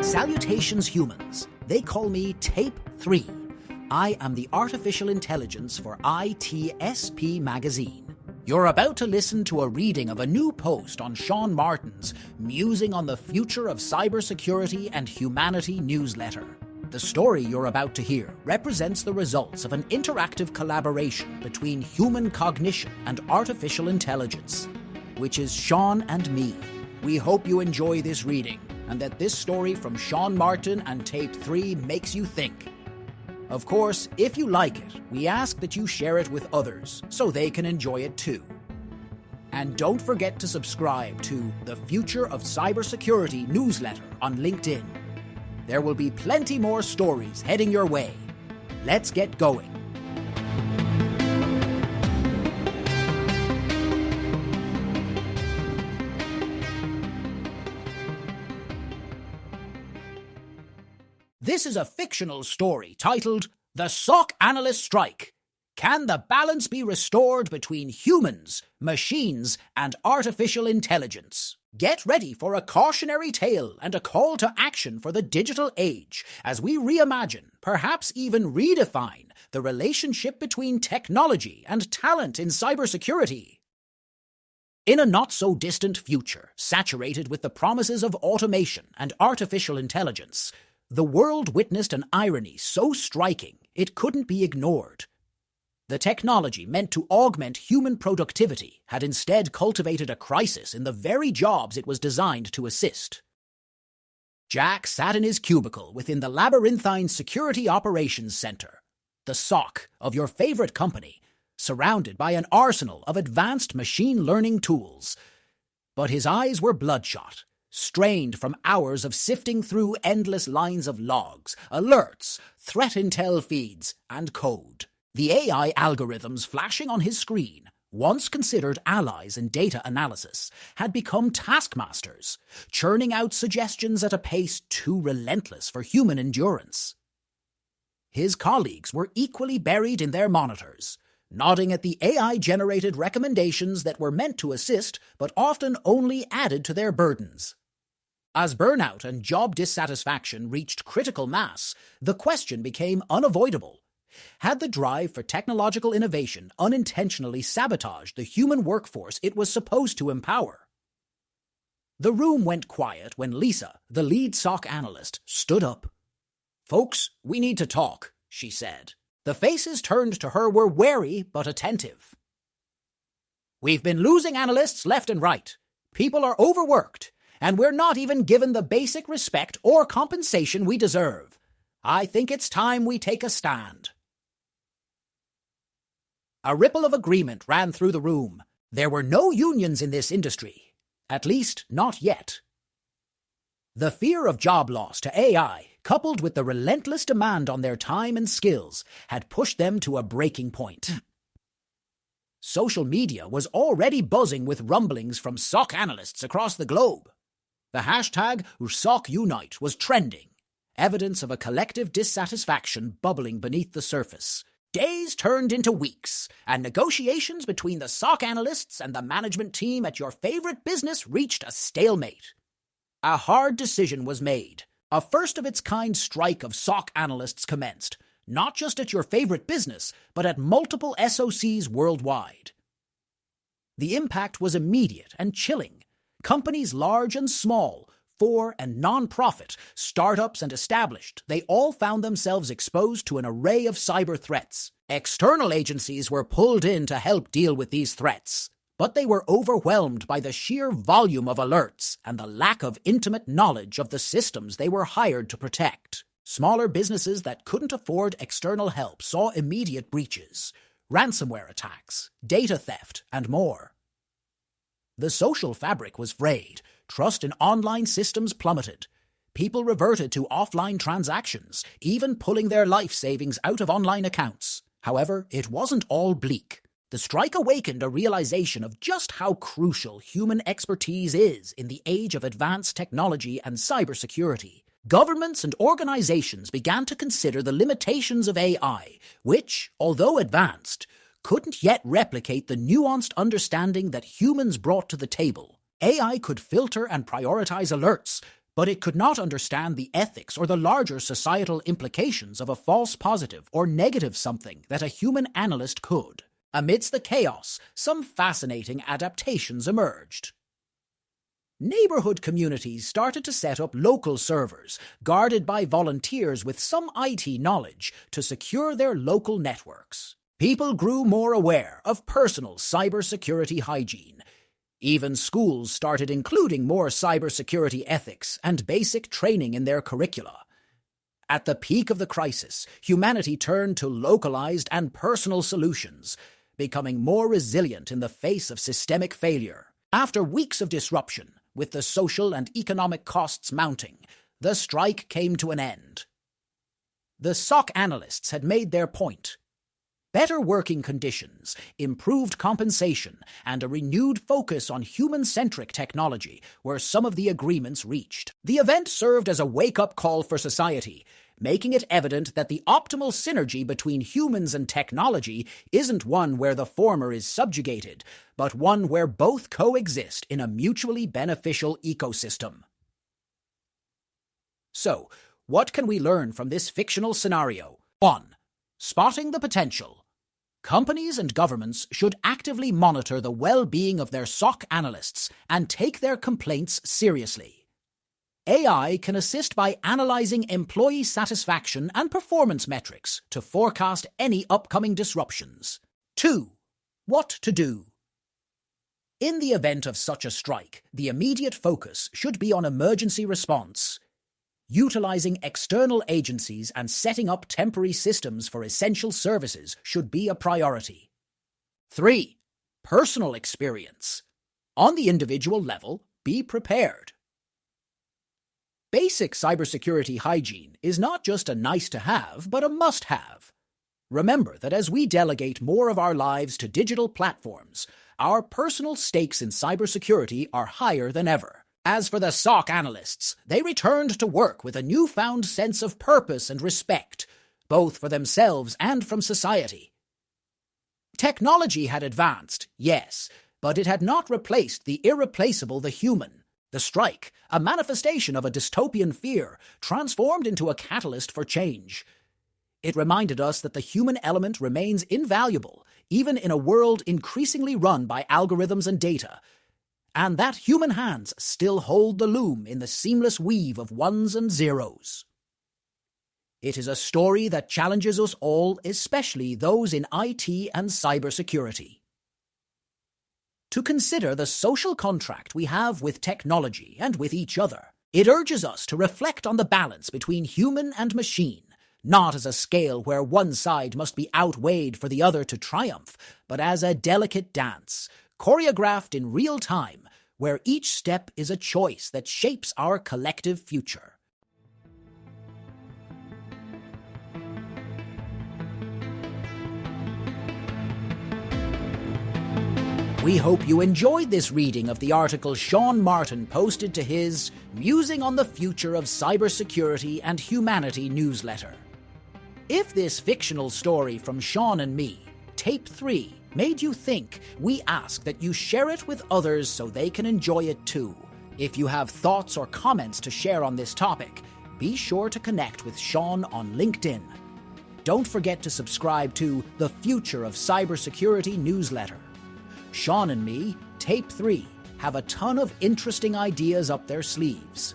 Salutations, humans. They call me Tape 3. I am the artificial intelligence for ITSP magazine. You're about to listen to a reading of a new post on Sean Martin's Musing on the Future of Cybersecurity and Humanity newsletter. The story you're about to hear represents the results of an interactive collaboration between human cognition and artificial intelligence, which is Sean and me. We hope you enjoy this reading, and that this story from Sean Martin and Tape 3 makes you think. Of course, if you like it, we ask that you share it with others so they can enjoy it too. And don't forget to subscribe to the Future of Cybersecurity newsletter on LinkedIn. There will be plenty more stories heading your way. Let's get going. This is a fictional story titled The SOC Analyst Strike. Can the balance be restored between humans, machines, and artificial intelligence? Get ready for a cautionary tale and a call to action for the digital age as we reimagine, perhaps even redefine, the relationship between technology and talent in cybersecurity. In a not-so-distant future, saturated with the promises of automation and artificial intelligence, the world witnessed an irony so striking it couldn't be ignored. The technology meant to augment human productivity had instead cultivated a crisis in the very jobs it was designed to assist. Jack sat in his cubicle within the labyrinthine Security Operations Center, the SOC of your favorite company, surrounded by an arsenal of advanced machine learning tools. But his eyes were bloodshot, strained from hours of sifting through endless lines of logs, alerts, threat intel feeds, and code. The AI algorithms flashing on his screen, once considered allies in data analysis, had become taskmasters, churning out suggestions at a pace too relentless for human endurance. His colleagues were equally buried in their monitors, nodding at the AI-generated recommendations that were meant to assist but often only added to their burdens. As burnout and job dissatisfaction reached critical mass, the question became unavoidable. Had the drive for technological innovation unintentionally sabotaged the human workforce it was supposed to empower? The room went quiet when Lisa, the lead SOC analyst, stood up. "Folks, we need to talk," she said. The faces turned to her were wary but attentive. "We've been losing analysts left and right. People are overworked, and we're not even given the basic respect or compensation we deserve. I think it's time we take a stand." A ripple of agreement ran through the room. There were no unions in this industry, at least not yet. The fear of job loss to AI, coupled with the relentless demand on their time and skills, had pushed them to a breaking point. Social media was already buzzing with rumblings from SOC analysts across the globe. The hashtag #SOCUnite was trending, evidence of a collective dissatisfaction bubbling beneath the surface. Days turned into weeks, and negotiations between the SOC analysts and the management team at your favorite business reached a stalemate. A hard decision was made. A first-of-its-kind strike of SOC analysts commenced, not just at your favorite business, but at multiple SOCs worldwide. The impact was immediate and chilling. Companies large and small, for and non-profit, startups and established, they all found themselves exposed to an array of cyber threats. External agencies were pulled in to help deal with these threats, but they were overwhelmed by the sheer volume of alerts and the lack of intimate knowledge of the systems they were hired to protect. Smaller businesses that couldn't afford external help saw immediate breaches, ransomware attacks, data theft, and more. The social fabric was frayed, trust in online systems plummeted. People reverted to offline transactions, even pulling their life savings out of online accounts. However, it wasn't all bleak. The strike awakened a realization of just how crucial human expertise is in the age of advanced technology and cybersecurity. Governments and organizations began to consider the limitations of AI, which, although advanced, couldn't yet replicate the nuanced understanding that humans brought to the table. AI could filter and prioritize alerts, but it could not understand the ethics or the larger societal implications of a false positive or negative something that a human analyst could. Amidst the chaos, some fascinating adaptations emerged. Neighborhood communities started to set up local servers, guarded by volunteers with some IT knowledge to secure their local networks. People grew more aware of personal cybersecurity hygiene. Even schools started including more cybersecurity ethics and basic training in their curricula. At the peak of the crisis, humanity turned to localized and personal solutions, becoming more resilient in the face of systemic failure. After weeks of disruption, with the social and economic costs mounting, the strike came to an end. The SOC analysts had made their point. Better working conditions, improved compensation, and a renewed focus on human-centric technology were some of the agreements reached. The event served as a wake-up call for society, making it evident that the optimal synergy between humans and technology isn't one where the former is subjugated, but one where both coexist in a mutually beneficial ecosystem. So, what can we learn from this fictional scenario? 1. Spotting the potential. Companies and governments should actively monitor the well-being of their SOC analysts and take their complaints seriously. AI can assist by analyzing employee satisfaction and performance metrics to forecast any upcoming disruptions. 2. What to do? In the event of such a strike, the immediate focus should be on emergency response. Utilizing external agencies and setting up temporary systems for essential services should be a priority. 3. Personal experience. On the individual level, be prepared. Basic cybersecurity hygiene is not just a nice-to-have, but a must-have. Remember that as we delegate more of our lives to digital platforms, our personal stakes in cybersecurity are higher than ever. As for the SOC analysts, they returned to work with a newfound sense of purpose and respect, both for themselves and from society. Technology had advanced, yes, but it had not replaced the irreplaceable the human. The strike, a manifestation of a dystopian fear, transformed into a catalyst for change. It reminded us that the human element remains invaluable, even in a world increasingly run by algorithms and data, and that human hands still hold the loom in the seamless weave of ones and zeros. It is a story that challenges us all, especially those in IT and cybersecurity, to consider the social contract we have with technology and with each other. It urges us to reflect on the balance between human and machine, not as a scale where one side must be outweighed for the other to triumph, but as a delicate dance, choreographed in real time, where each step is a choice that shapes our collective future. We hope you enjoyed this reading of the article Sean Martin posted to his Musing on the Future of Cybersecurity and Humanity newsletter. If this fictional story from Sean and me, Tape 3, made you think, we ask that you share it with others so they can enjoy it too. If you have thoughts or comments to share on this topic, be sure to connect with Sean on LinkedIn. Don't forget to subscribe to the Future of Cybersecurity newsletter. Sean and me, Tape 3, have a ton of interesting ideas up their sleeves.